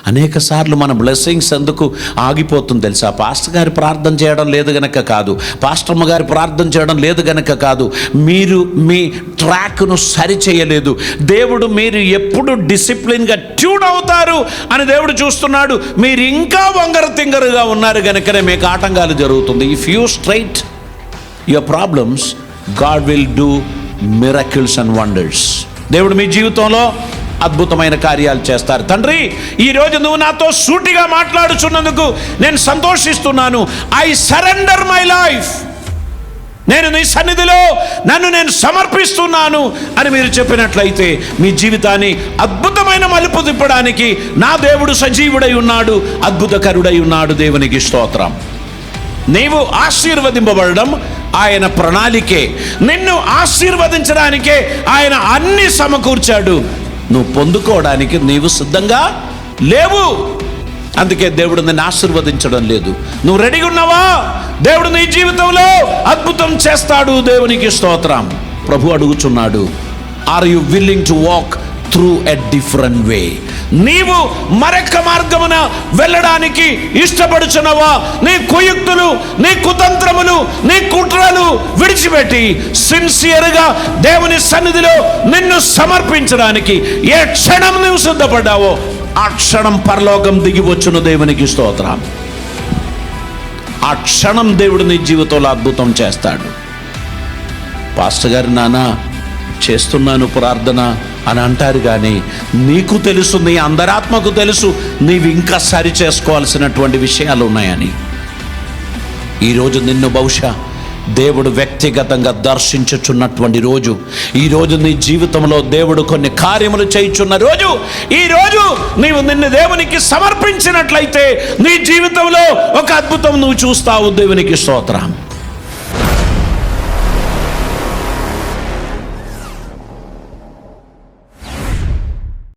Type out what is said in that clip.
అనేక సార్లు మన బ్లెస్సింగ్స్ ఎందుకు ఆగిపోతుంది తెలుసా? పాస్టర్ గారి ప్రార్థన చేయడం లేదు గనక కాదు, పాస్టర్మ్మ గారి ప్రార్థన చేయడం లేదు గనక కాదు, మీరు మీ ట్రాక్ను సరి చేయలేదు. దేవుడు మీరు ఎప్పుడు డిసిప్లిన్గా ట్యూన్ అవుతారు అని దేవుడు చూస్తున్నాడు. మీరు ఇంకా వంగర తింగరుగా ఉన్నారు గనుకనే మీకు ఆటంకాలు జరుగుతుంది. If you straight your problems, God will do miracles and wonders. దేవుడు మీ జీవితంలో అద్భుతమైన కార్యాలు చేస్తారు. తండ్రి, ఈరోజు నువ్వు నాతో సూటిగా మాట్లాడుచున్నందుకు నేను సంతోషిస్తున్నాను. ఐ సరెండర్ మై లైఫ్, నేను నీ సన్నిధిలో నన్ను నేను సమర్పిస్తున్నాను అని మీరు చెప్పినట్లయితే మీ జీవితాన్ని అద్భుతమైన మలుపు తిప్పడానికి నా దేవుడు సజీవుడై ఉన్నాడు, అద్భుతకరుడై ఉన్నాడు. దేవునికి స్తోత్రం. నీవు ఆశీర్వదింపబడడం ఆయన ప్రణాళికే. నిన్ను ఆశీర్వదించడానికే ఆయన అన్ని సమకూర్చాడు. నువ్వు పొందుకోవడానికి నీవు సిద్ధంగా లేవు. అందుకే దేవుడు నిన్ను ఆశీర్వదించడం లేదు. నువ్వు రెడీగా ఉన్నావా? దేవుడు నీ జీవితంలో అద్భుతం చేస్తాడు. దేవునికి స్తోత్రం. ప్రభు అడుగుచున్నాడు, are you willing to walk through a different way? నీవు మరొక మార్గమున వెళ్ళడానికి ఇష్టపడుచున్నావా? నీ కుయుక్తులు, నీ కుతంత్రములు, నీ కుట్రలు విడిచిపెట్టి సిన్సియర్గా దేవుని సన్నిధిలో నిన్ను సమర్పించడానికి ఏ క్షణం నువ్వు సిద్ధపడ్డావో ఆ క్షణం పరలోకం దిగి వచ్చును. దేవునికి స్తోత్రం. ఆ క్షణం దేవుడు నీ జీవితంలో అద్భుతం చేస్తాడు. పాస్టర్ గారు, నాన్న చేస్తున్నాను ప్రార్థన అని అంటారు, కానీ నీకు తెలుసు, నీ అంతరాత్మకు తెలుసు, నీవు ఇంకా సరి చేసుకోవాల్సినటువంటి విషయాలు ఉన్నాయని. ఈరోజు నిన్ను బహుశా దేవుడు వ్యక్తిగతంగా దర్శించుచున్నటువంటి రోజు. ఈరోజు నీ జీవితంలో దేవుడు కొన్ని కార్యములు చేయుచున్న రోజు. ఈరోజు నీవు నిన్ను దేవునికి సమర్పించినట్లయితే నీ జీవితంలో ఒక అద్భుతం నువ్వు చూస్తావు. దేవునికి స్తోత్రం.